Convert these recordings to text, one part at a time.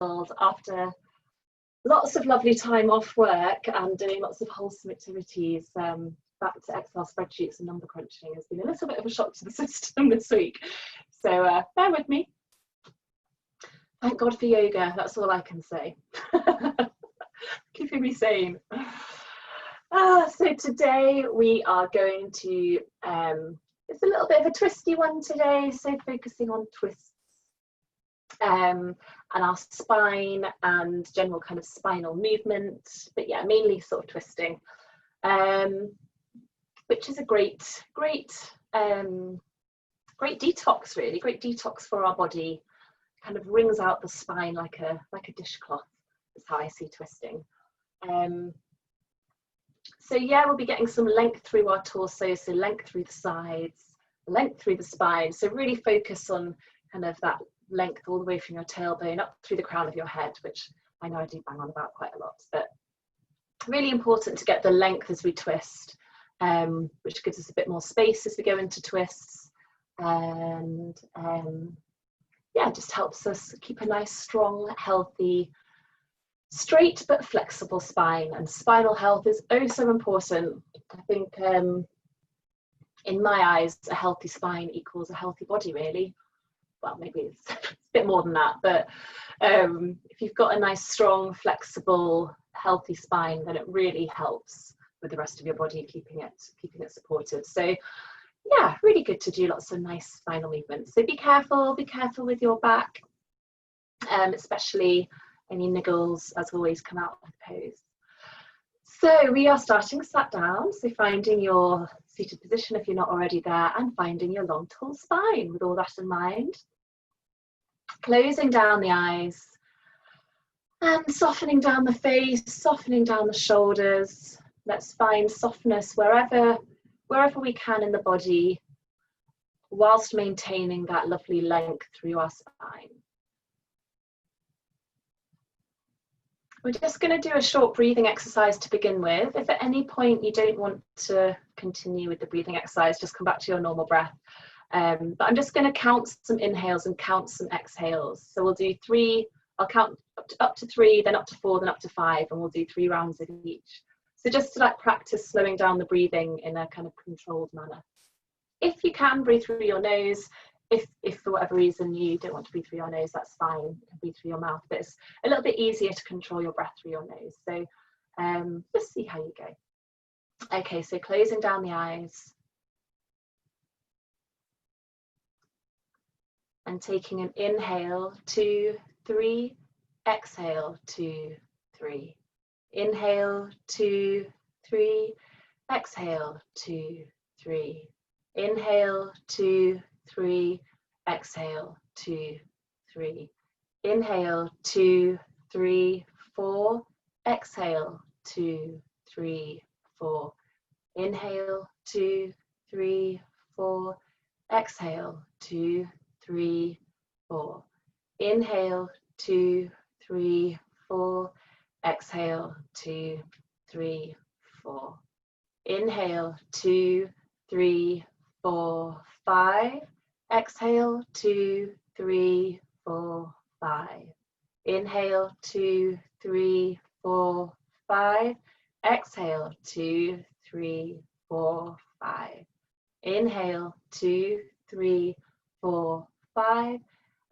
after lots of lovely time off work and doing lots of wholesome activities. Back to Excel spreadsheets and number crunching has been a little bit of a shock to the system this week. So bear with me. Thank God for yoga, that's all I can say. Keeping me sane. So today we are going to, it's a little bit of a twisty one today, so focusing on twists and our spine and general kind of spinal movement, but yeah, mainly sort of twisting, which is a great detox, really, great detox for our body. Kind of wrings out the spine like a dishcloth, is how I see twisting. So yeah, we'll be getting some length through our torso, so length through the sides, length through the spine. So really focus on kind of that length all the way from your tailbone up through the crown of your head, which I know I do bang on about quite a lot, but really important to get the length as we twist, which gives us a bit more space as we go into twists, and yeah, just helps us keep a nice, strong, healthy, straight but flexible spine. And spinal health is oh so important. I think in my eyes, a healthy spine equals a healthy body, really. Well, maybe it's a bit more than that, but if you've got a nice, strong, flexible, healthy spine, then it really helps with the rest of your body, keeping it supported. So yeah, really good to do lots of nice spinal movements. So be careful with your back, especially any niggles, as always, come out of the pose. So we are starting sat down, so finding your seated position if you're not already there, and finding your long, tall spine with all that in mind. Closing down the eyes and softening down the face, softening down the shoulders. Let's find softness wherever we can in the body, whilst maintaining that lovely length through our spine. We're just going to do a short breathing exercise to begin with. If at any point you don't want to continue with the breathing exercise, just come back to your normal breath. But I'm just going to count some inhales and count some exhales. So we'll do 3, I'll count up to 3, then up to 4, then up to 5, and we'll do 3 rounds of each. So just to like practice slowing down the breathing in a kind of controlled manner. If you can, breathe through your nose. If for whatever reason you don't want to breathe through your nose, that's fine. You can breathe through your mouth, but it's a little bit easier to control your breath through your nose. So just see how you go. Okay, so closing down the eyes. And taking an inhale, 2, 3, exhale, 2, 3. Inhale, 2, 3, exhale, 2, 3. Inhale, 2, 3, exhale, 2, 3. Inhale, 2, 3, 4, exhale, 2, 3, 4. Inhale, 2, 3, 4, exhale, 2, 3, 4. Inhale, 2, 3, 4, exhale, 2, 3, 4. Inhale, 2, 3, 4, 5. Exhale, 2, 3, 4, 5. Inhale, 2, 3, 4, 5. Exhale, 2, 3, 4, 5. Inhale, 2, 3, 4, 5.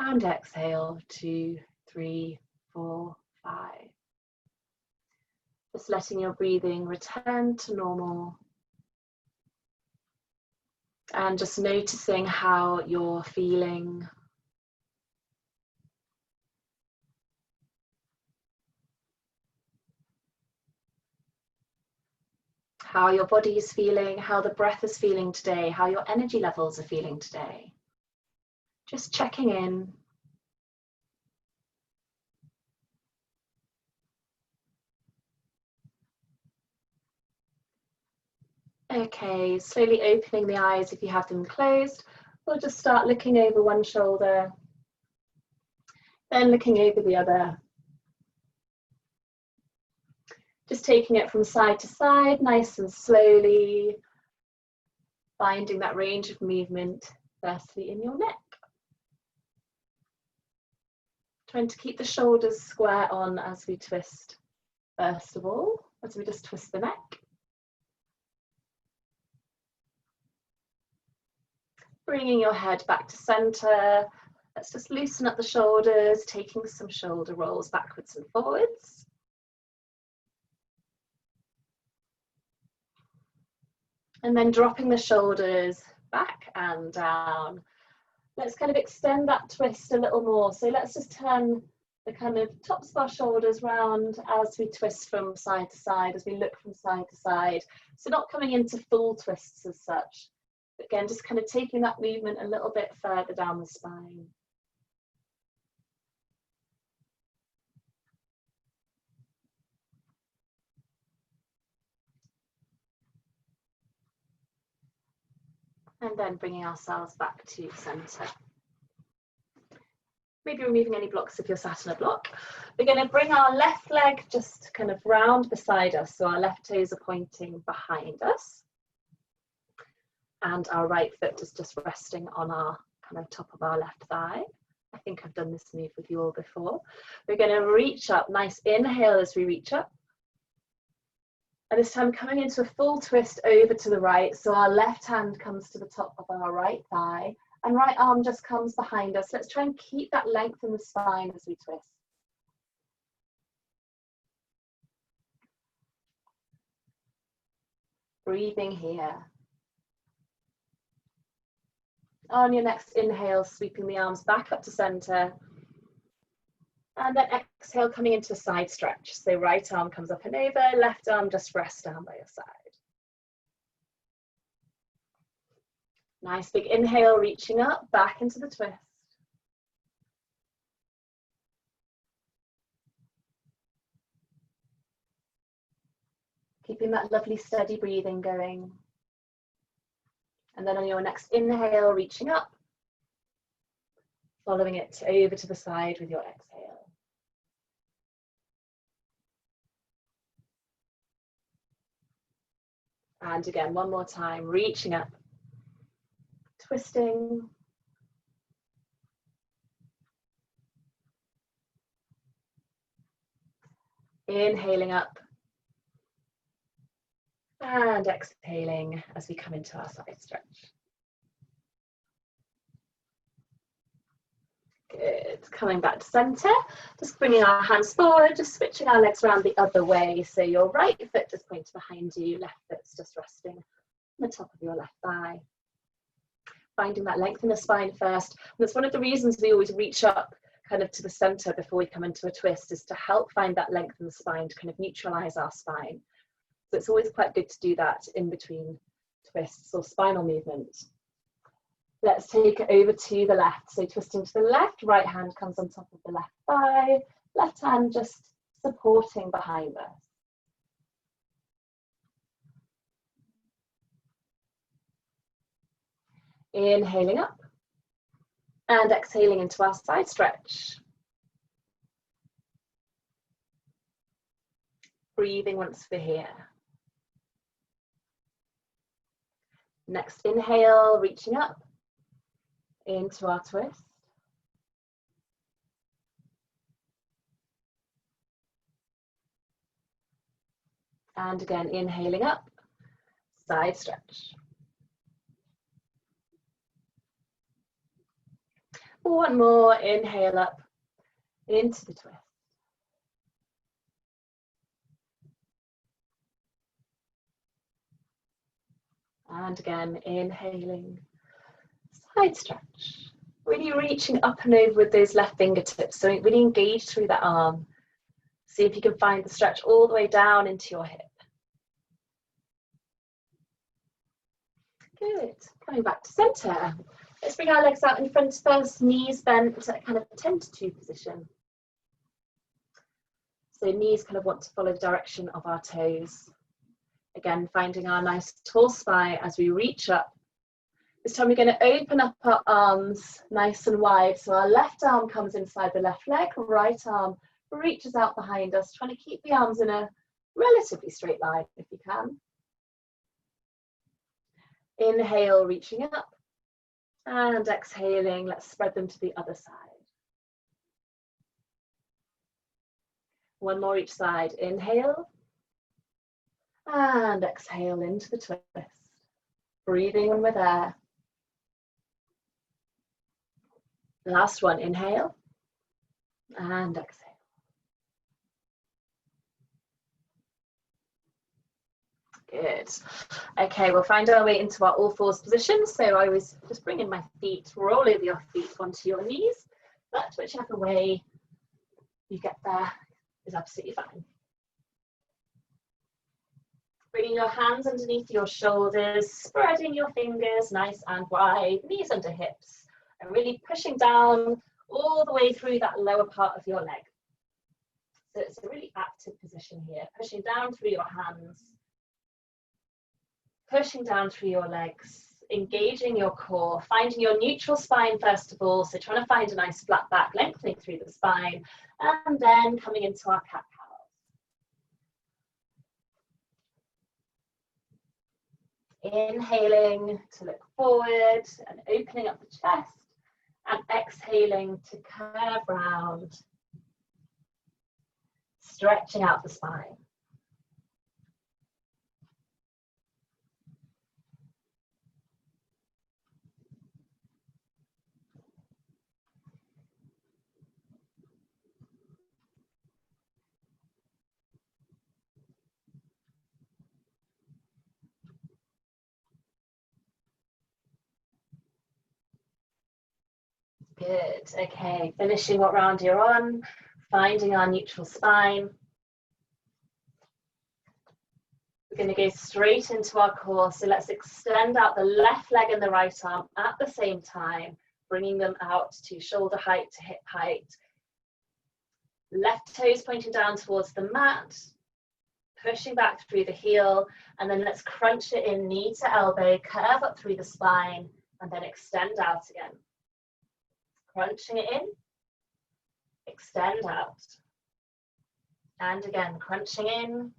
And exhale, 2, 3, 4, 5. Just letting your breathing return to normal. And just noticing how you're feeling. How your body is feeling, how the breath is feeling today, how your energy levels are feeling today. Just checking in. Okay, slowly opening the eyes if you have them closed. We'll just start looking over one shoulder, then looking over the other. Just taking it from side to side, nice and slowly, finding that range of movement, firstly in your neck. Trying to keep the shoulders square on as we twist, first of all, as we just twist the neck. Bringing your head back to center. Let's just loosen up the shoulders, taking some shoulder rolls backwards and forwards. And then dropping the shoulders back and down. Let's kind of extend that twist a little more. So let's just turn the kind of tops of our shoulders round as we twist from side to side, as we look from side to side. So not coming into full twists as such. Again, just kind of taking that movement a little bit further down the spine. And then bringing ourselves back to center. Maybe removing any blocks if you're sat on a block. We're going to bring our left leg just kind of round beside us. So our left toes are pointing behind us. And our right foot is just resting on our kind of top of our left thigh. I think I've done this move with you all before. We're going to reach up, nice inhale as we reach up. And this time coming into a full twist over to the right. So our left hand comes to the top of our right thigh and right arm just comes behind us. Let's try and keep that length in the spine as we twist. Breathing here. On your next inhale, sweeping the arms back up to center. And then exhale, coming into a side stretch. So right arm comes up and over, left arm just rests down by your side. Nice big inhale, reaching up, back into the twist. Keeping that lovely steady breathing going. And then on your next inhale, reaching up, following it over to the side with your exhale. And again, one more time, reaching up, twisting. Inhaling up. And exhaling as we come into our side stretch. Good, coming back to center, just bringing our hands forward, just switching our legs around the other way. So your right foot just points behind you, left foot's just resting on the top of your left thigh. Finding that length in the spine first. And that's one of the reasons we always reach up kind of to the center before we come into a twist, is to help find that length in the spine, to kind of neutralize our spine. So it's always quite good to do that in between twists or spinal movements. Let's take it over to the left. So twisting to the left, right hand comes on top of the left thigh, left hand just supporting behind us. Inhaling up and exhaling into our side stretch. Breathing once we're here. Next inhale, reaching up into our twist. And again, inhaling up, side stretch. One more, inhale up into the twist. And again, inhaling, side stretch. Really reaching up and over with those left fingertips, so really engage through that arm. See if you can find the stretch all the way down into your hip. Good, coming back to center. Let's bring our legs out in front first, knees bent at kind of a 10 to 2 position. So knees kind of want to follow the direction of our toes. Again, finding our nice tall spine as we reach up. This time we're going to open up our arms nice and wide. So our left arm comes inside the left leg, right arm reaches out behind us, trying to keep the arms in a relatively straight line if you can. Inhale, reaching up, and exhaling, let's spread them to the other side. One more each side. Inhale. And exhale into the twist. Breathing in with air. Last one. Inhale. And exhale. Good. Okay, we'll find our way into our all fours position. So I was just bringing my feet, roll over your feet onto your knees, but whichever way you get there is absolutely fine. Bringing your hands underneath your shoulders, spreading your fingers nice and wide, knees under hips, and really pushing down all the way through that lower part of your leg. So it's a really active position here, pushing down through your hands, pushing down through your legs, engaging your core, finding your neutral spine first of all, so trying to find a nice flat back, lengthening through the spine, and then coming into our cat-cow. Inhaling to look forward and opening up the chest, and exhaling to curve round, stretching out the spine. Good, okay, finishing what round you're on, finding our neutral spine. We're going to go straight into our core, so let's extend out the left leg and the right arm at the same time, bringing them out to shoulder height to hip height. Left toes pointing down towards the mat, pushing back through the heel, and then let's crunch it in, knee to elbow, curve up through the spine, and then extend out again. Crunching it in, extend out. And again, crunching in,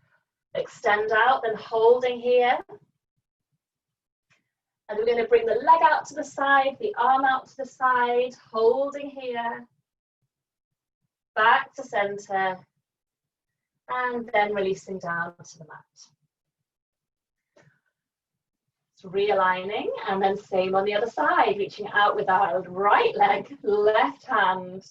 extend out, then holding here. And we're going to bring the leg out to the side, the arm out to the side, holding here. Back to center. And then releasing down to the mat. So realigning, and then same on the other side, reaching out with our right leg, left hand.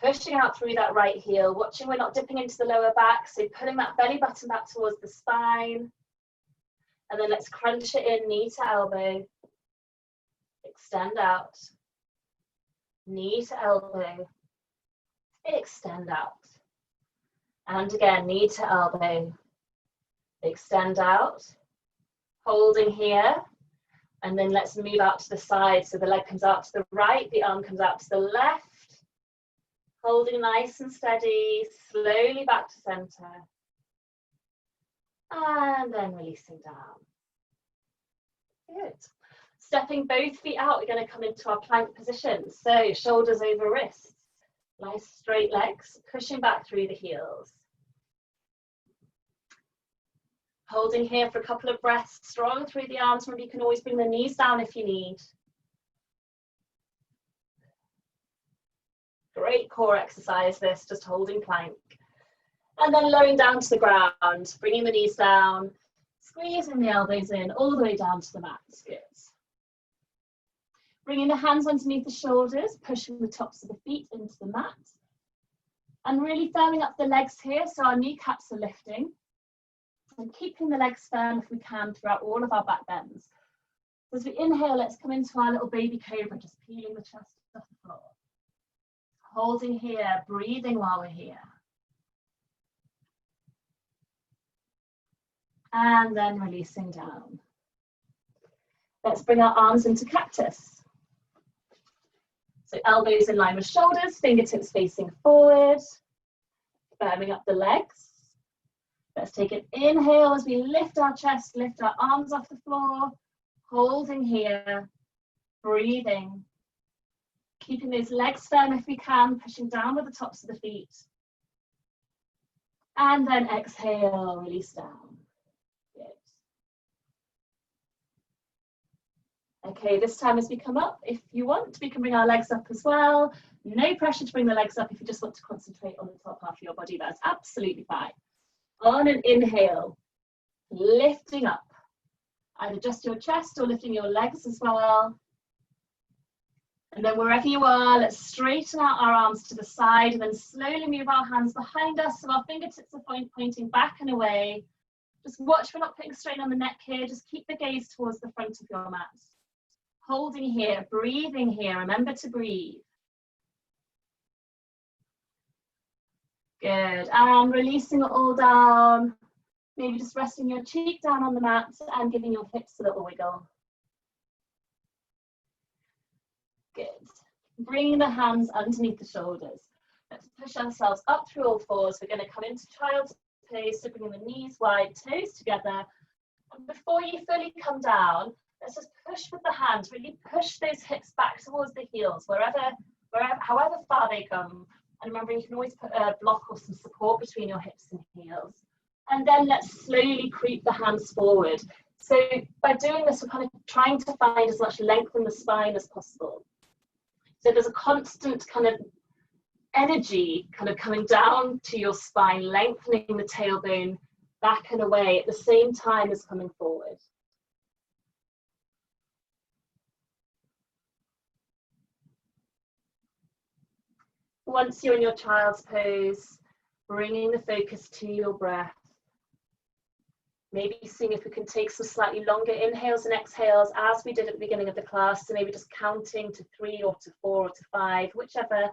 Pushing out through that right heel, watching we're not dipping into the lower back, so pulling that belly button back towards the spine. And then let's crunch it in, knee to elbow. Extend out. Knee to elbow. Extend out. And again, knee to elbow. Extend out. Holding here, and then let's move out to the side, so the leg comes out to the right, the arm comes out to the left, holding nice and steady, slowly back to center, and then releasing down. Good. Stepping both feet out, we're going to come into our plank position, so shoulders over wrists, nice straight legs, pushing back through the heels. Holding here for a couple of breaths, strong through the arms. Remember, you can always bring the knees down if you need. Great core exercise this, just holding plank. And then lowering down to the ground, bringing the knees down, squeezing the elbows in, all the way down to the mat. Good. Bringing the hands underneath the shoulders, pushing the tops of the feet into the mat. And really firming up the legs here, so our kneecaps are lifting. And keeping the legs firm if we can throughout all of our back bends. So as we inhale, let's come into our little baby cobra, just peeling the chest off the floor. Holding here, breathing while we're here. And then releasing down. Let's bring our arms into cactus. So elbows in line with shoulders, fingertips facing forward, firming up the legs. Let's take an inhale as we lift our chest, lift our arms off the floor, holding here, breathing, keeping those legs firm if we can, pushing down with the tops of the feet. And then exhale, release down. Good. Okay, this time as we come up, if you want, we can bring our legs up as well, No pressure to bring the legs up if you just want to concentrate on the top half of your body. That's absolutely fine. On an inhale, lifting up. Either just your chest or lifting your legs as well. And then wherever you are, let's straighten out our arms to the side and then slowly move our hands behind us so our fingertips are pointing back and away. Just watch we're not putting strain on the neck here. Just keep the gaze towards the front of your mat. Holding here, breathing here. Remember to breathe. Good. And releasing it all down. Maybe just resting your cheek down on the mat and giving your hips a little wiggle. Good. Bringing the hands underneath the shoulders. Let's push ourselves up through all fours. We're going to come into child's pose, so bringing the knees wide, toes together. And before you fully come down, let's just push with the hands. Really push those hips back towards the heels, however far they come. And remember, you can always put a block or some support between your hips and heels. And then let's slowly creep the hands forward. So by doing this, we're kind of trying to find as much length in the spine as possible. So there's a constant kind of energy kind of coming down to your spine, lengthening the tailbone back and away at the same time as coming forward. Once you're in your child's pose, bringing the focus to your breath. Maybe seeing if we can take some slightly longer inhales and exhales as we did at the beginning of the class. So maybe just counting to 3 or to 4 or to 5, whichever.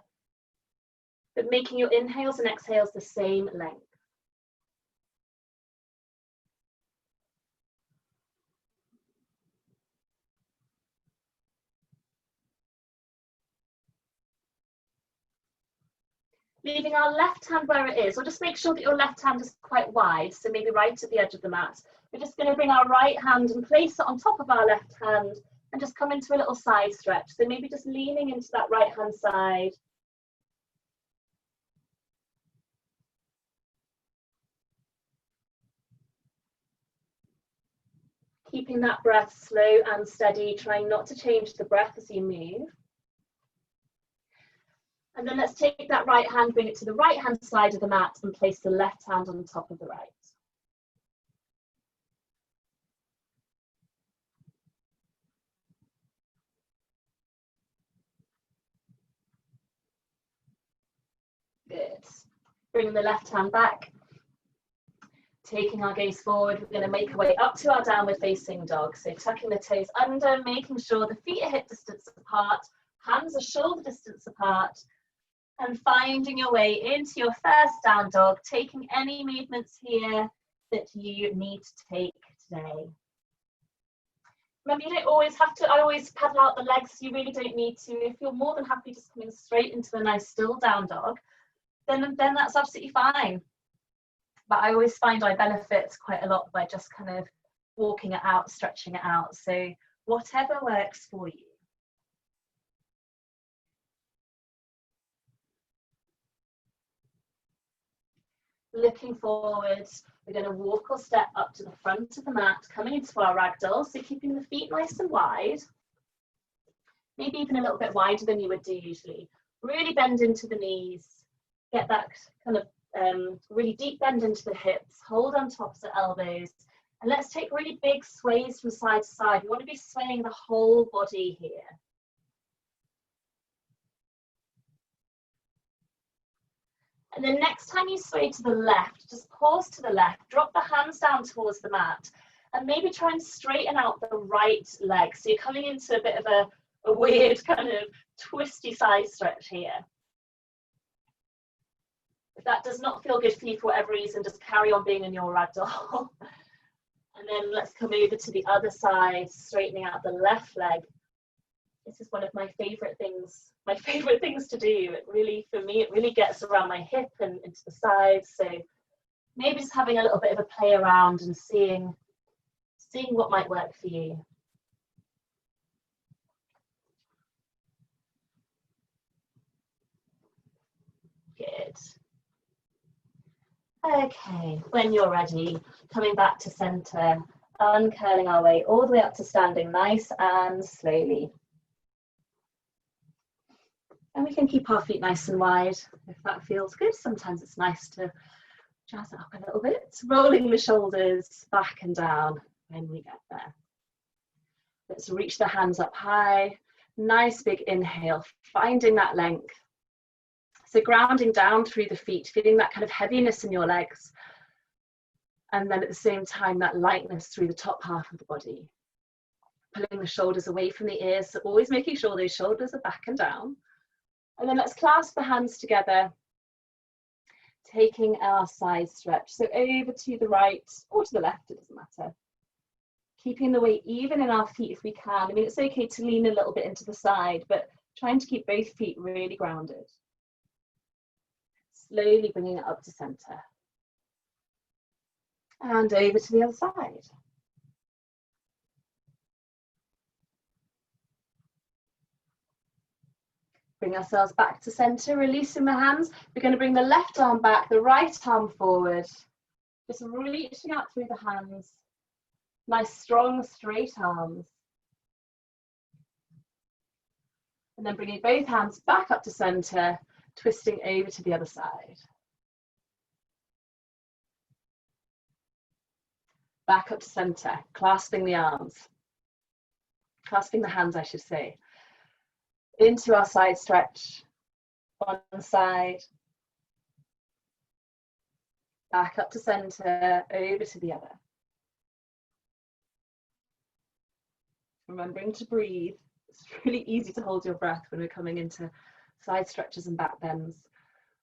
But making your inhales and exhales the same length. Leaving our left hand where it is, or just make sure that your left hand is quite wide, so maybe right at the edge of the mat. We're just going to bring our right hand and place it on top of our left hand and just come into a little side stretch. So maybe just leaning into that right hand side. Keeping that breath slow and steady, trying not to change the breath as you move. And then let's take that right hand, bring it to the right hand side of the mat and place the left hand on top of the right. Good. Bringing the left hand back. Taking our gaze forward, we're going to make our way up to our downward facing dog. So tucking the toes under, making sure the feet are hip distance apart, hands are shoulder distance apart, and finding your way into your first down dog, taking any movements here that you need to take today. Remember, you don't always have to, I always paddle out the legs, you really don't need to. If you're more than happy just coming straight into the nice still down dog, then that's absolutely fine. But I always find I benefit quite a lot by just kind of walking it out, stretching it out. So whatever works for you. Looking forward, we're going to walk or step up to the front of the mat, coming into our ragdoll. So keeping the feet nice and wide, maybe even a little bit wider than you would do usually. Really bend into the knees, get that kind of really deep bend into the hips, hold on to opposite elbows, and let's take really big sways from side to side. We want to be swaying the whole body here. And then next time you sway to the left, just pause to the left, drop the hands down towards the mat, and maybe try and straighten out the right leg. So you're coming into a bit of a weird kind of twisty side stretch here. If that does not feel good for you for whatever reason, just carry on being in your ragdoll. And then let's come over to the other side, straightening out the left leg. This is one of my favorite things to do. It really, for me, it really gets around my hip and into the sides. So maybe just having a little bit of a play around and seeing what might work for you. Good. Okay, when you're ready, coming back to center, uncurling our way all the way up to standing nice and slowly. And we can keep our feet nice and wide if that feels good. Sometimes it's nice to jazz it up a little bit, rolling the shoulders back and down when we get there. Let's reach the hands up high. Nice big inhale, finding that length. So grounding down through the feet, feeling that kind of heaviness in your legs. And then at the same time, that lightness through the top half of the body. Pulling the shoulders away from the ears, so always making sure those shoulders are back and down. And then let's clasp the hands together, taking our side stretch. So over to the right or to the left, it doesn't matter. Keeping the weight even in our feet if we can. I mean, it's okay to lean a little bit into the side, but trying to keep both feet really grounded. Slowly bringing it up to center. And over to the other side. Bring ourselves back to center, releasing the hands. We're going to bring the left arm back, the right arm forward. Just reaching out through the hands. Nice, strong, straight arms. And then bringing both hands back up to center, twisting over to the other side. Back up to center, clasping the arms. Clasping the hands, I should say. Into our side stretch, one side, back up to center, over to the other. Remembering to breathe. It's really easy to hold your breath when we're coming into side stretches and back bends.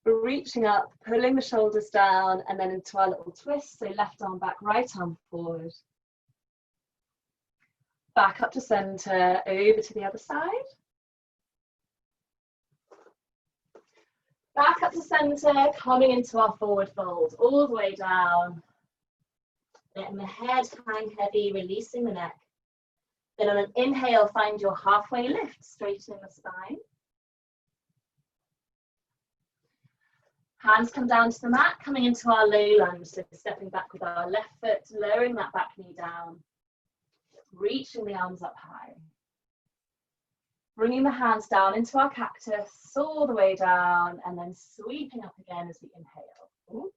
We're reaching up, pulling the shoulders down, and then into our little twist. So left arm back, right arm forward. Back up to center, over to the other side. Back up to center, coming into our forward fold, all the way down. Letting the head hang heavy, releasing the neck. Then on an inhale, find your halfway lift, straightening the spine. Hands come down to the mat, coming into our low lunge, so stepping back with our left foot, lowering that back knee down, reaching the arms up high. Bringing the hands down into our cactus, all the way down, and then sweeping up again as we inhale.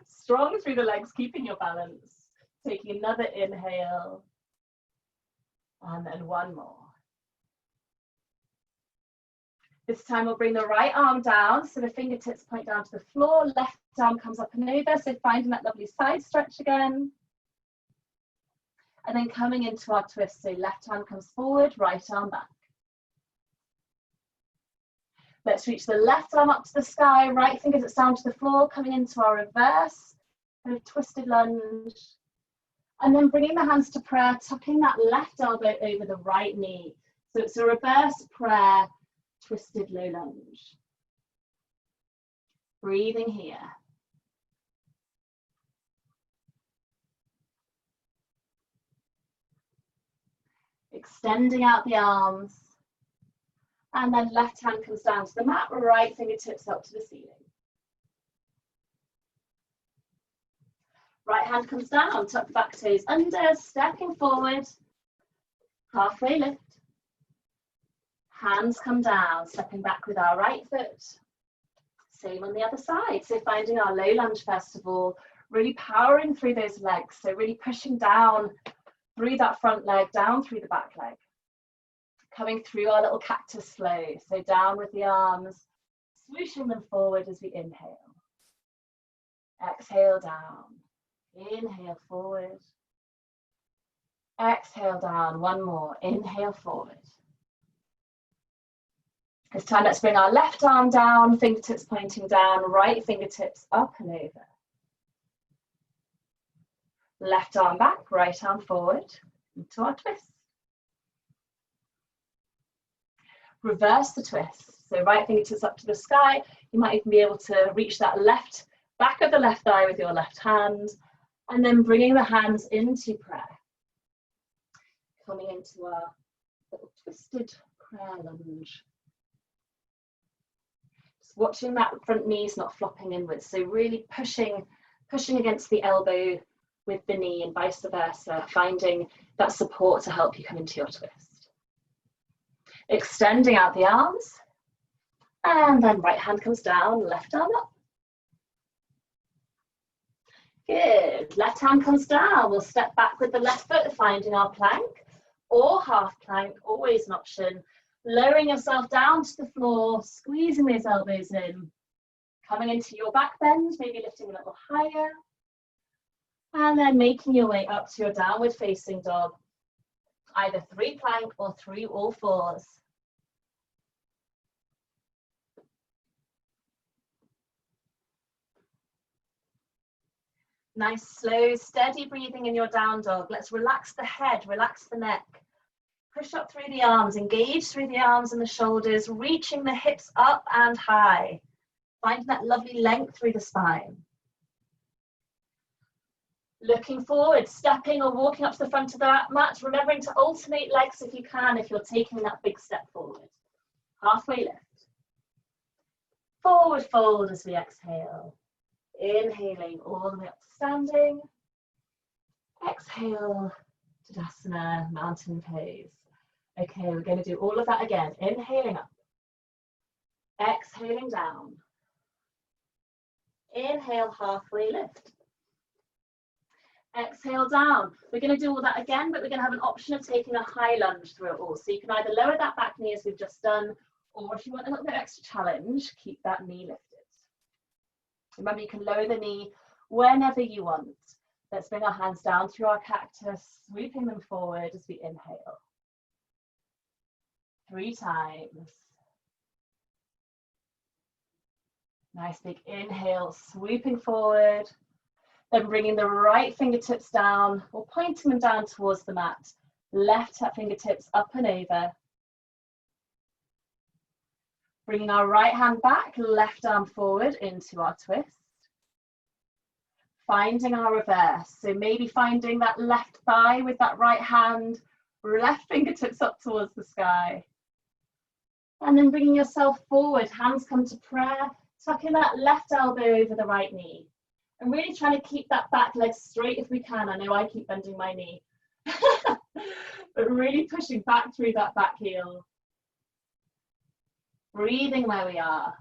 Strong through the legs, keeping your balance. Taking another inhale, and then one more. This time we'll bring the right arm down, so the fingertips point down to the floor, left arm comes up and over, so finding that lovely side stretch again. And then coming into our twist, so left arm comes forward, right arm back. Let's reach the left arm up to the sky, right fingertips down to the floor, coming into our reverse, kind of twisted lunge. And then bringing the hands to prayer, tucking that left elbow over the right knee. So it's a reverse prayer, twisted low lunge. Breathing here. Extending out the arms, and then left hand comes down to the mat, right fingertips up to the ceiling. Right hand comes down, tuck the back toes under, stepping forward, halfway lift. Hands come down, stepping back with our right foot. Same on the other side, so finding our low lunge first of all, really powering through those legs, so really pushing down through that front leg, down through the back leg. Coming through our little cactus flow, so down with the arms, swooshing them forward as we inhale. Exhale down, inhale forward. Exhale down, one more, inhale forward. This time let's bring our left arm down, fingertips pointing down, right fingertips up and over. Left arm back, right arm forward, into our twist. Reverse the twist, so right fingertips up to the sky. You might even be able to reach that left back of the left thigh with your left hand, and then bringing the hands into prayer. Coming into our little twisted prayer lunge. Just watching that front knees not flopping inwards, so really pushing against the elbow with the knee and vice versa, finding that support to help you come into your twist. Extending out the arms. And then right hand comes down, left arm up. Good. Left hand comes down. We'll step back with the left foot, finding our plank or half plank, always an option. Lowering yourself down to the floor, squeezing those elbows in. Coming into your back bend, maybe lifting a little higher. And then making your way up to your downward facing dog. Either 3 plank or 3 all fours. Nice, slow, steady breathing in your down dog. Let's relax the head, relax the neck. Push up through the arms, engage through the arms and the shoulders, reaching the hips up and high. Finding that lovely length through the spine. Looking forward, stepping or walking up to the front of the mat, remembering to alternate legs if you can, if you're taking that big step forward. Halfway lift. Forward fold as we exhale. Inhaling all the way up to standing. Exhale, Tadasana, mountain pose. Okay, we're going to do all of that again. Inhaling up. Exhaling down. Inhale, halfway lift. Exhale down. We're going to do all that again, but we're going to have an option of taking a high lunge through it all. So you can either lower that back knee as we've just done, or if you want a little bit extra challenge, keep that knee lifted. Remember, you can lower the knee whenever you want. Let's bring our hands down through our cactus, sweeping them forward as we inhale. 3 times. Nice big inhale, sweeping forward. Then bringing the right fingertips down or pointing them down towards the mat. Left fingertips up and over. Bringing our right hand back, left arm forward into our twist. Finding our reverse. So maybe finding that left thigh with that right hand, left fingertips up towards the sky. And then bringing yourself forward, hands come to prayer, tucking that left elbow over the right knee. And really trying to keep that back leg straight if we can. I know I keep bending my knee. But really pushing back through that back heel. Breathing where we are.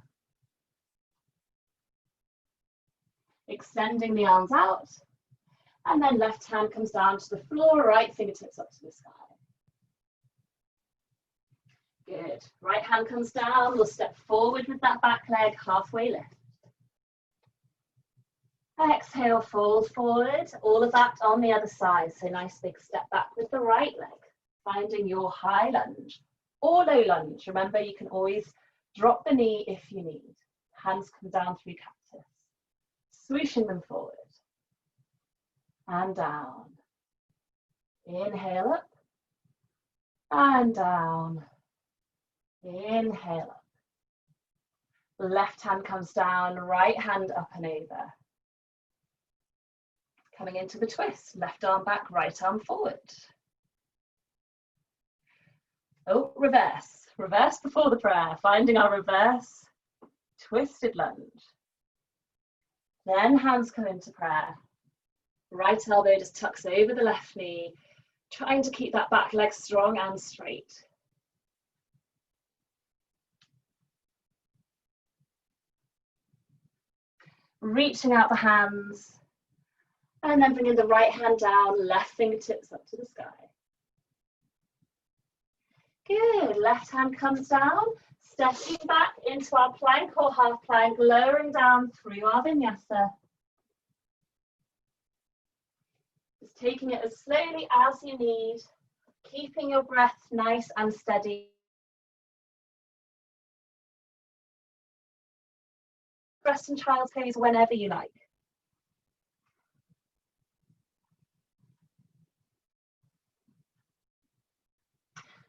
Extending the arms out. And then left hand comes down to the floor, right fingertips up to the sky. Good. Right hand comes down. We'll step forward with that back leg, halfway lift. Exhale, fold forward. All of that on the other side. So nice big step back with the right leg. Finding your high lunge or low lunge. Remember, you can always drop the knee if you need. Hands come down through cactus. Swooshing them forward. And down. Inhale up. And down. Inhale up. Left hand comes down, right hand up and over. Coming into the twist. Left arm back, right arm forward. Oh, reverse. Reverse before the prayer. Finding our reverse. Twisted lunge. Then hands come into prayer. Right elbow just tucks over the left knee. Trying to keep that back leg strong and straight. Reaching out the hands. And then bringing the right hand down, left fingertips up to the sky. Good, left hand comes down, stepping back into our plank or half plank, lowering down through our vinyasa. Just taking it as slowly as you need, keeping your breath nice and steady. Rest in child's pose whenever you like.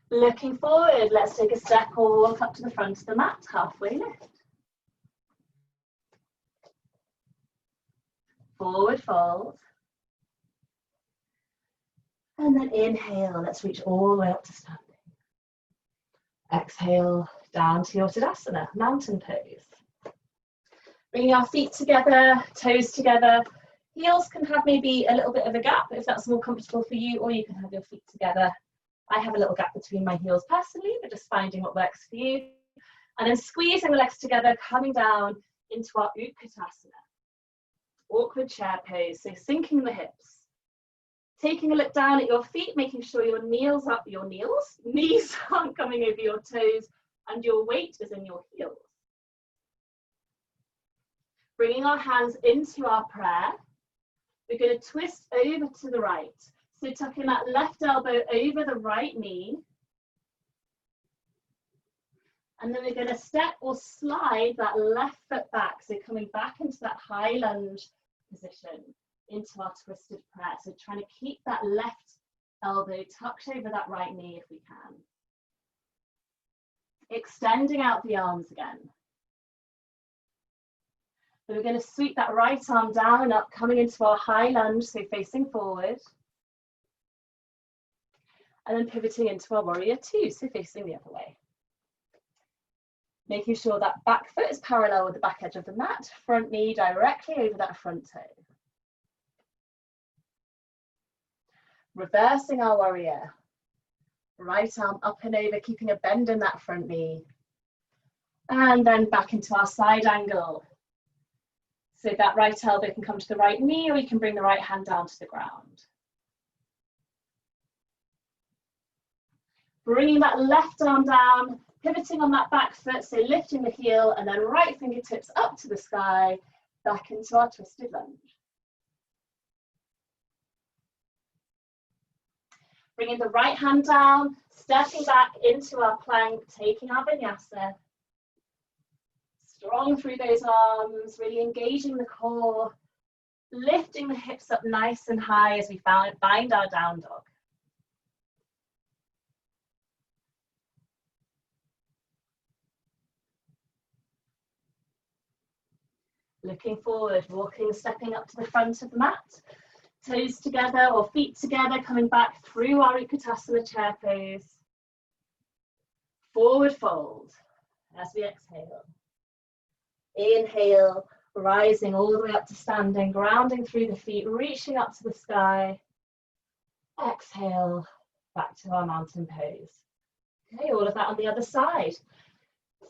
Looking forward, let's take a step or walk up to the front of the mat, halfway lift. Forward fold. And then inhale, let's reach all the way up to standing. Exhale, down to your Tadasana, mountain pose. Bringing our feet together, toes together. Heels can have maybe a little bit of a gap if that's more comfortable for you, or you can have your feet together. I have a little gap between my heels personally, but just finding what works for you. And then squeezing the legs together, coming down into our Utkatasana. Awkward chair pose, so sinking the hips. Taking a look down at your feet, making sure your knees aren't coming over your toes and your weight is in your heels. Bringing our hands into our prayer, we're going to twist over to the right. So tucking that left elbow over the right knee. And then we're going to step or slide that left foot back. So coming back into that high lunge position, into our twisted prayer. So trying to keep that left elbow tucked over that right knee if we can. Extending out the arms again. So we're going to sweep that right arm down and up, coming into our high lunge, so facing forward. And then pivoting into our warrior two, so facing the other way. Making sure that back foot is parallel with the back edge of the mat, front knee directly over that front toe. Reversing our warrior. Right arm up and over, keeping a bend in that front knee. And then back into our side angle. So that right elbow can come to the right knee, or you can bring the right hand down to the ground. Bringing that left arm down, pivoting on that back foot, so lifting the heel, and then right fingertips up to the sky, back into our twisted lunge. Bringing the right hand down, stepping back into our plank, taking our vinyasa. Strong through those arms, really engaging the core, lifting the hips up nice and high as we bind our down dog. Looking forward, walking, stepping up to the front of the mat, toes together or feet together, coming back through our Utkatasana chair pose. Forward fold as we exhale. Inhale, rising all the way up to standing, grounding through the feet, reaching up to the sky. Exhale, back to our mountain pose. Okay, all of that on the other side.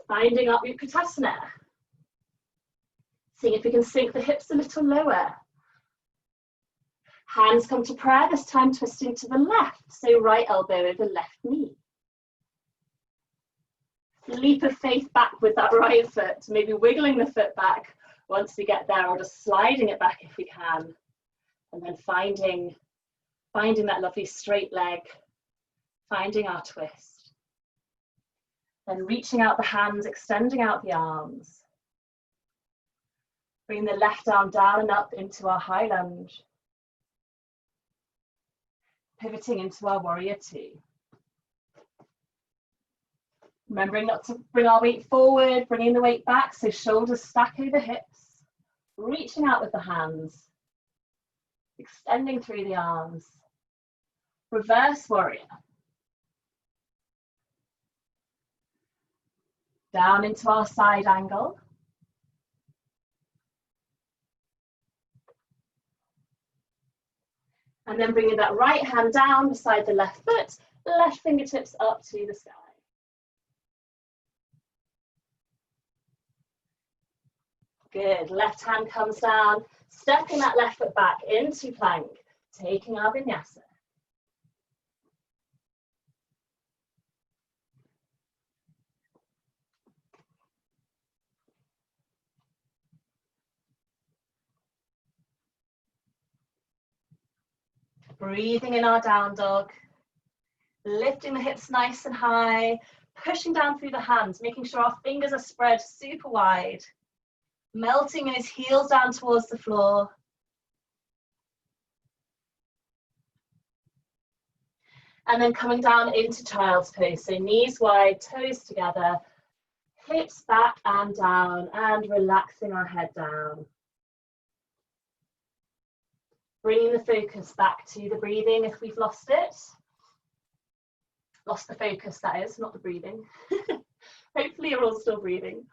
Finding our Utkatasana. Seeing if we can sink the hips a little lower. Hands come to prayer, this time twisting to the left, so right elbow over left knee. Leap of faith back with that right foot, maybe wiggling the foot back once we get there, or just sliding it back if we can. And then finding that lovely straight leg, finding our twist. Then reaching out the hands, extending out the arms. Bring the left arm down and up into our high lunge. Pivoting into our warrior two. Remembering not to bring our weight forward, bringing the weight back, so shoulders stack over hips. Reaching out with the hands. Extending through the arms. Reverse warrior. Down into our side angle. And then bringing that right hand down beside the left foot, left fingertips up to the sky. Good, left hand comes down, stepping that left foot back into plank, taking our vinyasa. Breathing in our down dog, lifting the hips nice and high, pushing down through the hands, making sure our fingers are spread super wide, melting those heels down towards the floor. And then coming down into child's pose, so knees wide, toes together, hips back and down, and relaxing our head down. Bringing the focus back to the breathing if we've lost it. Lost the focus, that is, not the breathing. Hopefully you're all still breathing.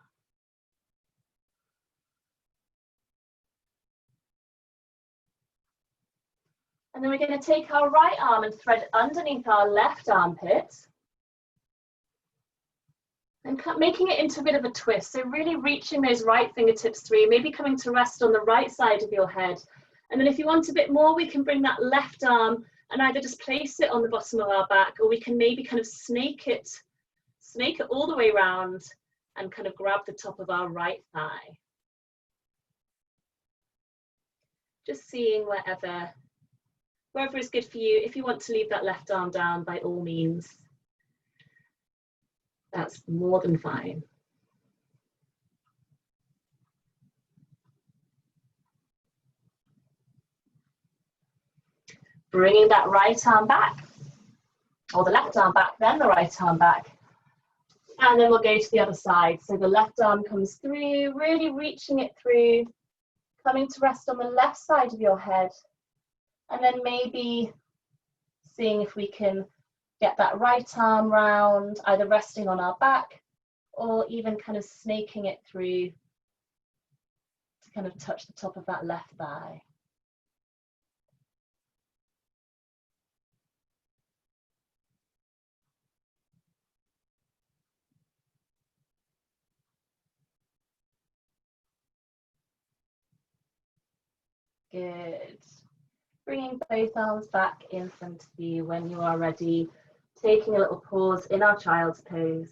And then we're going to take our right arm and thread underneath our left armpit. And making it into a bit of a twist. So really reaching those right fingertips through, maybe coming to rest on the right side of your head. And then if you want a bit more, we can bring that left arm and either just place it on the bottom of our back, or we can maybe kind of snake it all the way around and kind of grab the top of our right thigh. Just seeing wherever is good for you. If you want to leave that left arm down, by all means, that's more than fine. Bringing that right arm back, or the left arm back, then the right arm back. And then we'll go to the other side. So the left arm comes through, really reaching it through, coming to rest on the left side of your head. And then maybe seeing if we can get that right arm round, either resting on our back or even kind of snaking it through to kind of touch the top of that left thigh. Good. Bringing both arms back in front of you when you are ready, taking a little pause in our child's pose.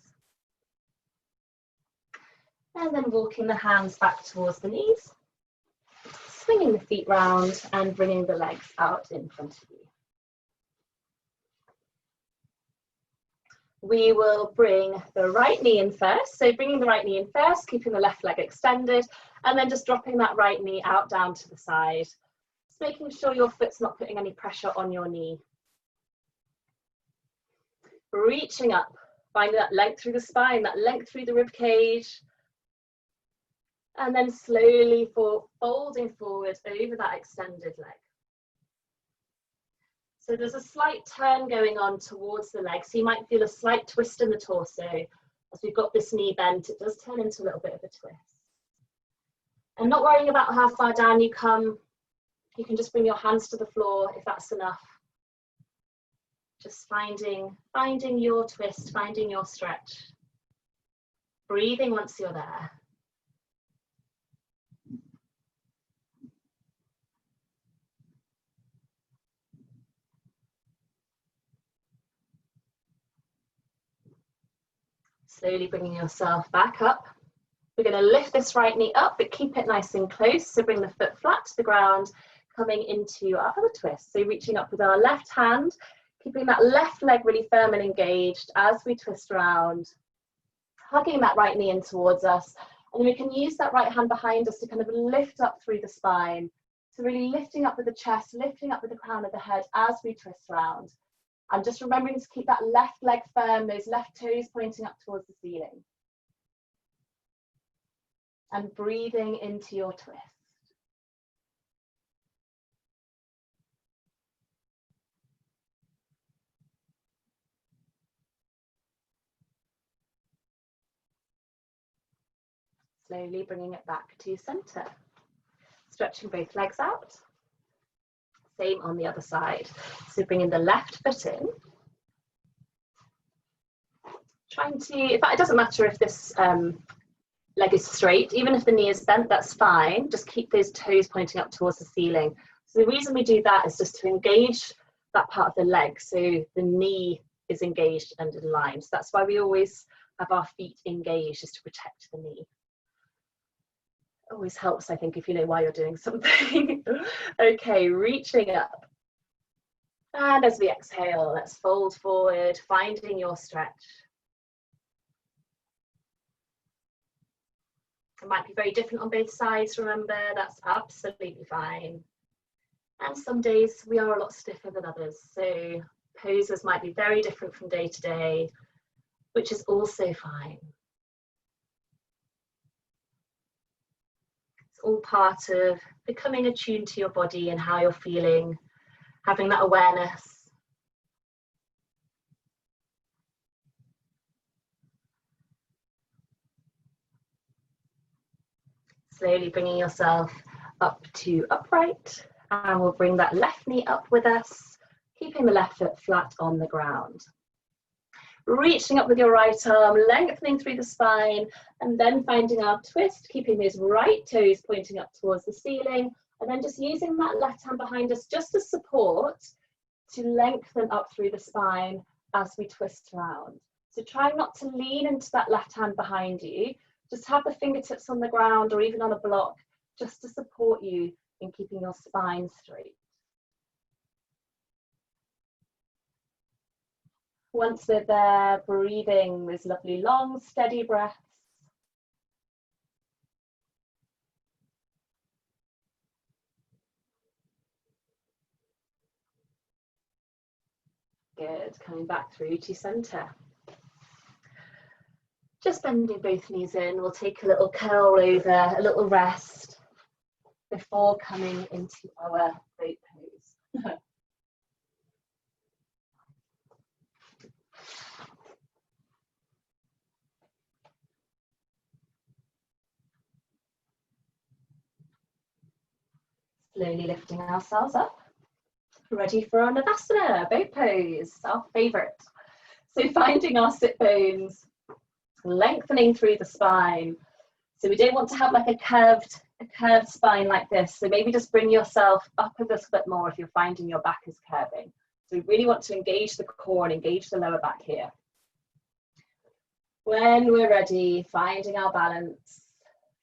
And then walking the hands back towards the knees, swinging the feet round and bringing the legs out in front of you. We will bring the right knee in first. So bringing the right knee in first, keeping the left leg extended, and then just dropping that right knee out down to the side. Just making sure your foot's not putting any pressure on your knee. Reaching up, finding that length through the spine, that length through the rib cage. And then slowly folding forward over that extended leg. So there's a slight turn going on towards the leg. So you might feel a slight twist in the torso. As we've got this knee bent, it does turn into a little bit of a twist. And not worrying about how far down you come. You can just bring your hands to the floor if that's enough. Just finding your twist, finding your stretch. Breathing once you're there. Slowly bringing yourself back up. We're going to lift this right knee up, but keep it nice and close. So bring the foot flat to the ground, coming into our other twist. So reaching up with our left hand, keeping that left leg really firm and engaged as we twist around, hugging that right knee in towards us. And then we can use that right hand behind us to kind of lift up through the spine. So really lifting up with the chest, lifting up with the crown of the head as we twist around. And just remembering to keep that left leg firm, those left toes pointing up towards the ceiling. And breathing into your twist. Slowly bringing it back to center. Stretching both legs out. Same on the other side. So bringing the left foot in. Trying to, in fact, it doesn't matter if this leg is straight, even if the knee is bent, that's fine. Just keep those toes pointing up towards the ceiling. So the reason we do that is just to engage that part of the leg so the knee is engaged and in line. So that's why we always have our feet engaged, just to protect the knee. Always helps, I think, if you know why you're doing something. Okay, reaching up. And as we exhale, let's fold forward, finding your stretch. It might be very different on both sides, remember, that's absolutely fine. And some days we are a lot stiffer than others, so poses might be very different from day to day, which is also fine. It's all part of becoming attuned to your body and how you're feeling, having that awareness. Slowly bringing yourself up to upright And we'll bring that left knee up with us, keeping the left foot flat on the ground. Reaching up with your right arm, lengthening through the spine, and then finding our twist, keeping those right toes pointing up towards the ceiling, and then just using that left hand behind us just as support to lengthen up through the spine as we twist around. So try not to lean into that left hand behind you, just have the fingertips on the ground or even on a block, just to support you in keeping your spine straight. Once we're there, breathing those lovely long, steady breaths. Good, coming back through to center. Just bending both knees in, we'll take a little curl over, a little rest before coming into our boat pose. Slowly lifting ourselves up, ready for our Navasana, boat pose, our favorite. So finding our sit bones, lengthening through the spine. So we don't want to have like a curved spine like this. So maybe just bring yourself up a little bit more if you're finding your back is curving. So we really want to engage the core and engage the lower back here. When we're ready, finding our balance,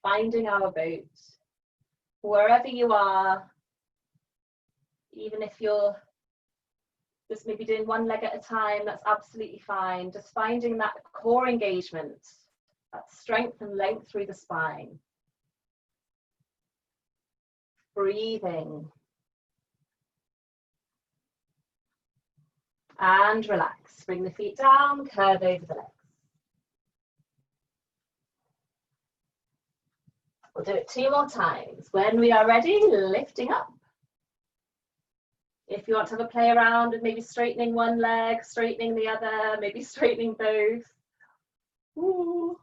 finding our boat, wherever you are, even if you're just maybe doing one leg at a time, that's absolutely fine. Just finding that core engagement, that strength and length through the spine. Breathing. And relax. Bring the feet down, curve over the legs. We'll do it 2 more times. When we are ready, lifting up. If you want to have a play around with maybe straightening one leg, straightening the other, maybe straightening both. Ooh.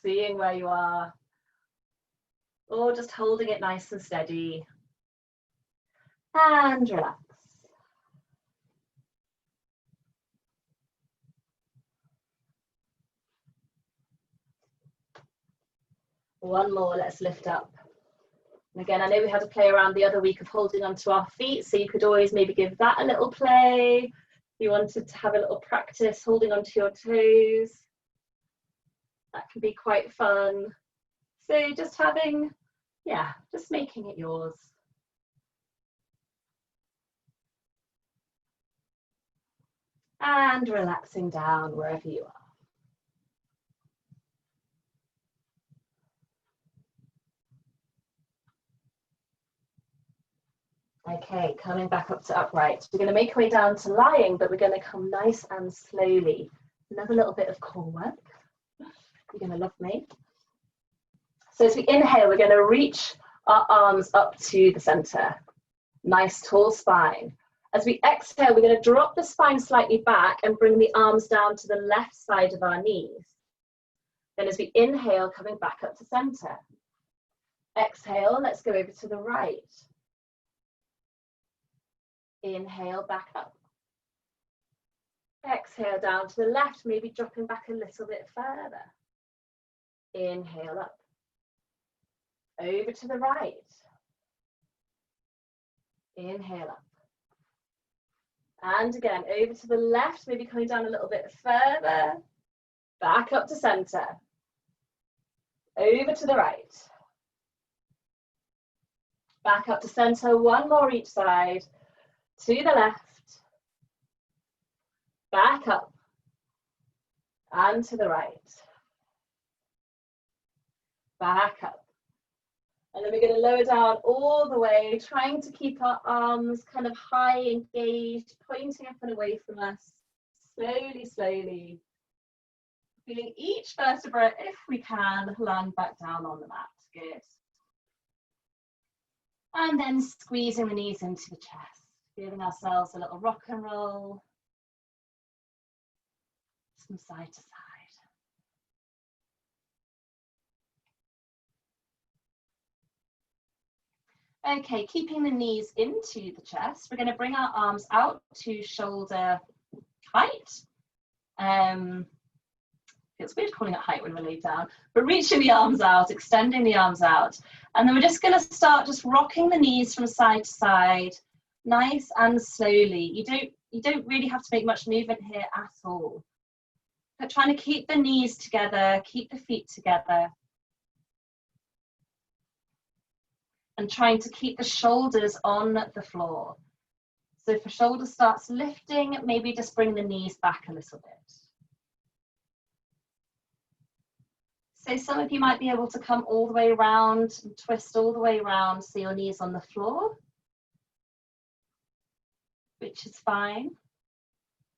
Seeing where you are. Or just holding it nice and steady. And relax. One more, let's lift up. And again, I know we had to play around the other week of holding onto our feet, so you could always maybe give that a little play. If you wanted to have a little practice holding onto your toes, that can be quite fun. So just having, yeah, just making it yours. And relaxing down wherever you are. Okay, coming back up to upright. We're going to make our way down to lying, but we're going to come nice and slowly. Another little bit of core work. You're going to love me. So as we inhale, we're going to reach our arms up to the center. Nice tall spine. As we exhale, we're going to drop the spine slightly back and bring the arms down to the left side of our knees. Then as we inhale, coming back up to center. Exhale, let's go over to the right. Inhale, back up. Exhale down to the left, maybe dropping back a little bit further. Inhale up. Over to the right. Inhale up. And again, over to the left, maybe coming down a little bit further. Back up to center. Over to the right. Back up to center, one more each side. To the left, back up, and to the right, back up. And then we're going to lower down all the way, trying to keep our arms kind of high, engaged, pointing up and away from us, slowly, slowly. Feeling each vertebra, if we can, land back down on the mat. Good. And then squeezing the knees into the chest. Giving ourselves a little rock and roll, from side to side. Okay, keeping the knees into the chest, we're going to bring our arms out to shoulder height. It's weird calling it height when we're laid down, but reaching the arms out, extending the arms out. And then we're just going to start just rocking the knees from side to side, nice and slowly. You don't really have to make much movement here at all. But trying to keep the knees together, keep the feet together. And trying to keep the shoulders on the floor. So if the shoulder starts lifting, maybe just bring the knees back a little bit. So some of you might be able to come all the way around and twist all the way around so your knees on the floor, which is fine.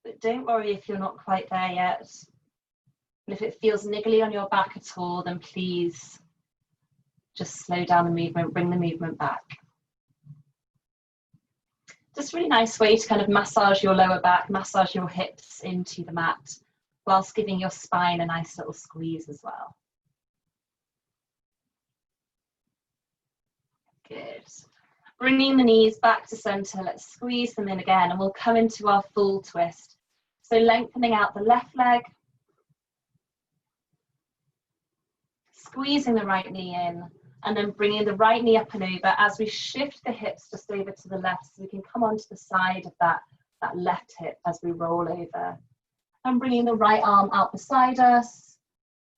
But don't worry if you're not quite there yet. And if it feels niggly on your back at all, then please just slow down the movement, bring the movement back. Just a really nice way to kind of massage your lower back, massage your hips into the mat, whilst giving your spine a nice little squeeze as well. Good. Bringing the knees back to center, let's squeeze them in again, and we'll come into our full twist. So lengthening out the left leg, squeezing the right knee in, and then bringing the right knee up and over as we shift the hips just over to the left, so we can come onto the side of that left hip as we roll over. And bringing the right arm out beside us,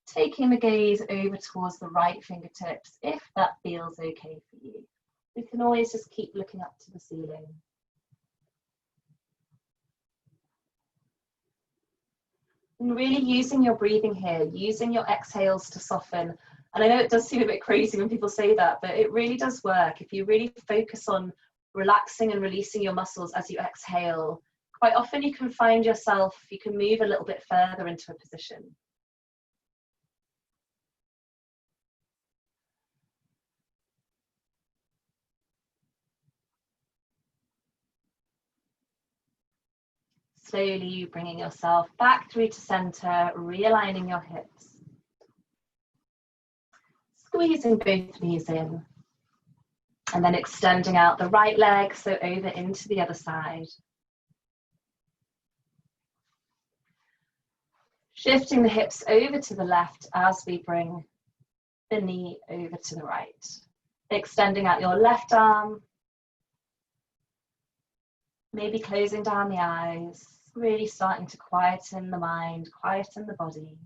taking the gaze over towards the right fingertips, if that feels okay for you. We can always just keep looking up to the ceiling. And really using your breathing here, using your exhales to soften. And I know it does seem a bit crazy when people say that, but it really does work. If you really focus on relaxing and releasing your muscles as you exhale, quite often you can find yourself, you can move a little bit further into a position. Slowly bringing yourself back through to center, realigning your hips. Squeezing both knees in. And then extending out the right leg, so over into the other side. Shifting the hips over to the left as we bring the knee over to the right. Extending out your left arm. Maybe closing down the eyes, really starting to quieten the mind, quieten the body.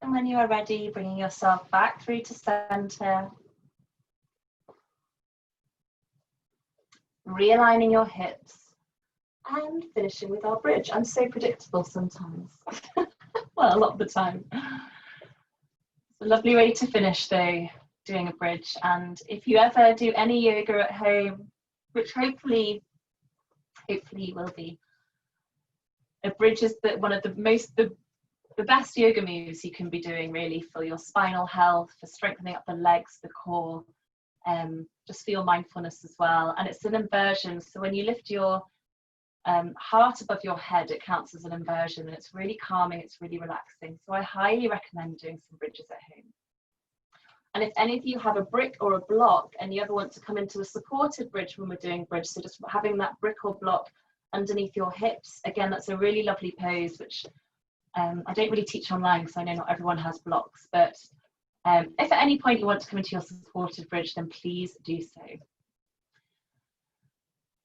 And when you are ready, bringing yourself back through to center. Realigning your hips and finishing with our bridge. I'm so predictable sometimes. Well, a lot of the time. It's a lovely way to finish though, doing a bridge. And if you ever do any yoga at home, which hopefully you will be, a bridge is one of the best yoga moves you can be doing really for your spinal health, for strengthening up the legs, the core, just for your mindfulness as well. And it's an inversion, so when you lift your heart above your head, it counts as an inversion, and it's really calming, it's really relaxing. So I highly recommend doing some bridges at home. And if any of you have a brick or a block and you ever want to come into a supported bridge when we're doing bridge, so just having that brick or block underneath your hips, again, that's a really lovely pose, which I don't really teach online because I know not everyone has blocks, but if at any point you want to come into your supported bridge, then please do so.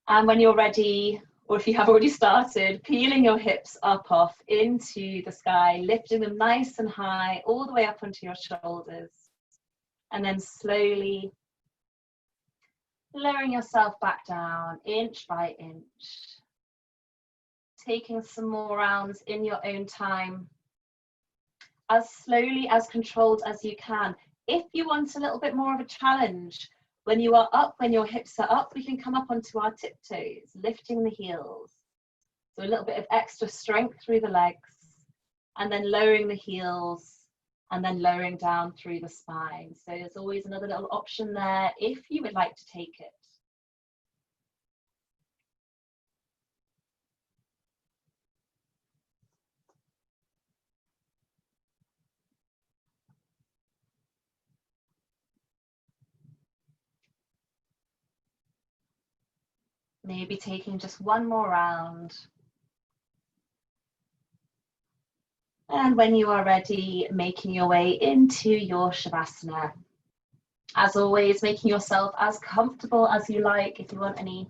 And when you're ready, or if you have already started, peeling your hips up off into the sky, lifting them nice and high, all the way up onto your shoulders. And then slowly lowering yourself back down, inch by inch. Taking some more rounds in your own time, as slowly, as controlled as you can. If you want a little bit more of a challenge, When you are up, when your hips are up, we can come up onto our tiptoes, lifting the heels. So a little bit of extra strength through the legs, and then lowering the heels, and then lowering down through the spine. So there's always another little option there if you would like to take it. Maybe taking just one more round. And when you are ready, making your way into your Shavasana. As always, making yourself as comfortable as you like. If you want any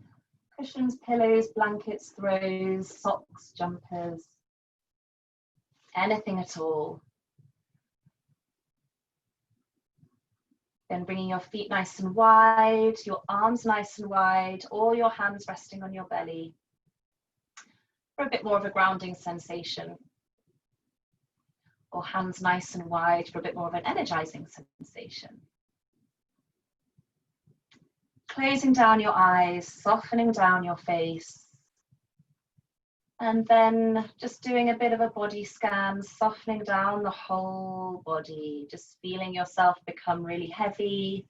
cushions, pillows, blankets, throws, socks, jumpers, anything at all. Then bringing your feet nice and wide, your arms nice and wide, or your hands resting on your belly for a bit more of a grounding sensation. Or hands nice and wide for a bit more of an energizing sensation. Closing down your eyes, softening down your face. And then just doing a bit of a body scan, softening down the whole body, just feeling yourself become really heavy.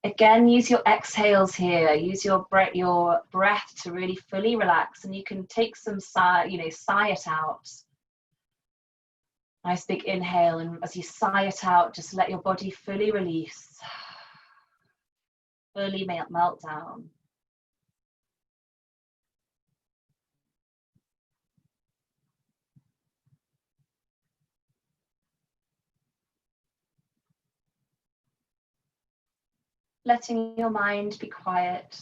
Again, use your exhales here, use your breath to really fully relax, and you can take some sigh it out. Nice big inhale, and as you sigh it out, just let your body fully release, fully melt down. Letting your mind be quiet.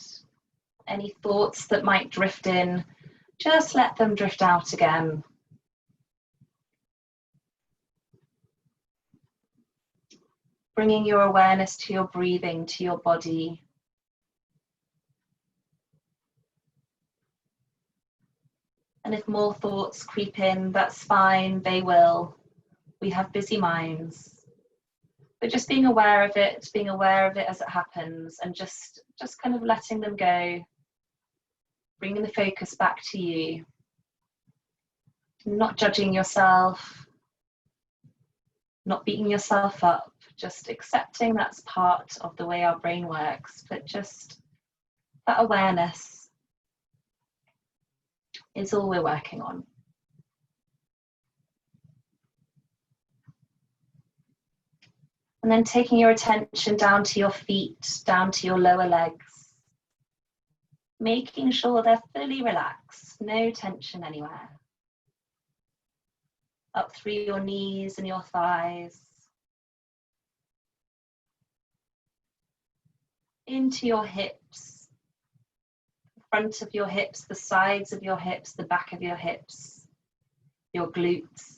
Any thoughts that might drift in, just let them drift out again. Bringing your awareness to your breathing, to your body. And if more thoughts creep in, that's fine, they will. We have busy minds. But just being aware of it as it happens, and just kind of letting them go, bringing the focus back to you, not judging yourself, not beating yourself up, just accepting that's part of the way our brain works, but just that awareness is all we're working on. And then taking your attention down to your feet, down to your lower legs, making sure they're fully relaxed, no tension anywhere. Up through your knees and your thighs, into your hips, the front of your hips, the sides of your hips, the back of your hips, your glutes.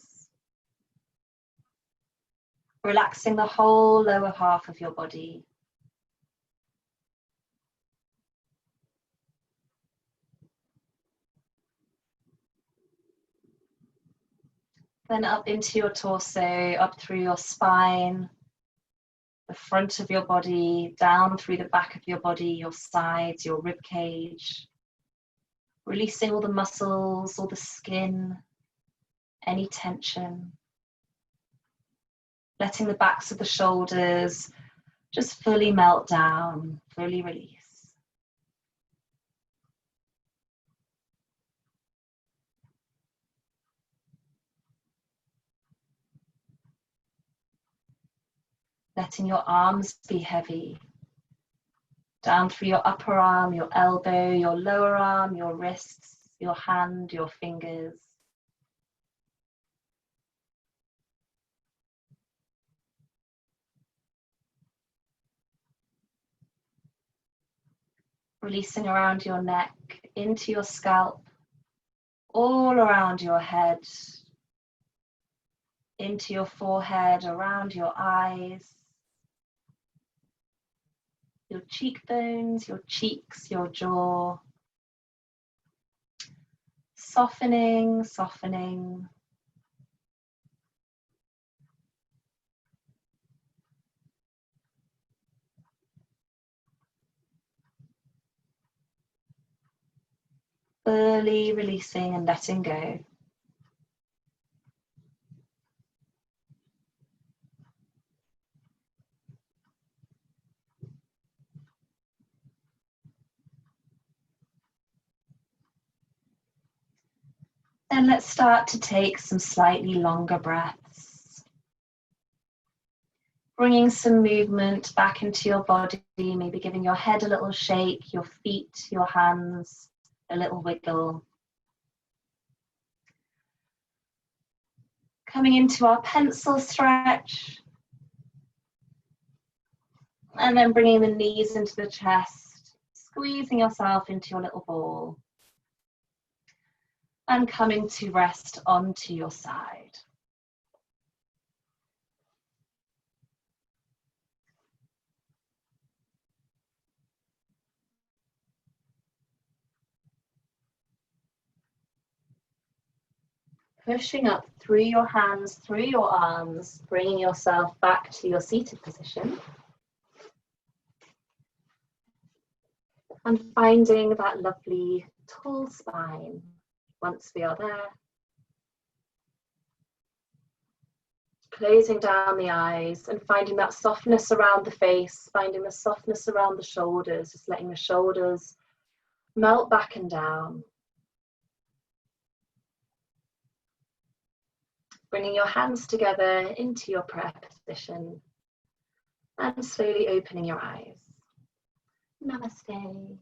Relaxing the whole lower half of your body. Then up into your torso, up through your spine, the front of your body, down through the back of your body, your sides, your rib cage. Releasing all the muscles, all the skin, any tension. Letting the backs of the shoulders just fully melt down, fully release. Letting your arms be heavy. Down through your upper arm, your elbow, your lower arm, your wrists, your hand, your fingers. Releasing around your neck, into your scalp, all around your head, into your forehead, around your eyes, your cheekbones, your cheeks, your jaw. Softening, softening. fully releasing and letting go. Then let's start to take some slightly longer breaths. Bringing some movement back into your body, maybe giving your head a little shake, your feet, your hands, a little wiggle. Coming into our pencil stretch. And then bringing the knees into the chest, squeezing yourself into your little ball. And coming to rest onto your side. Pushing up through your hands, through your arms, bringing yourself back to your seated position. And finding that lovely tall spine once we are there. Closing down the eyes and finding that softness around the face, finding the softness around the shoulders, just letting the shoulders melt back and down. Bringing your hands together into your prayer position and slowly opening your eyes. Namaste.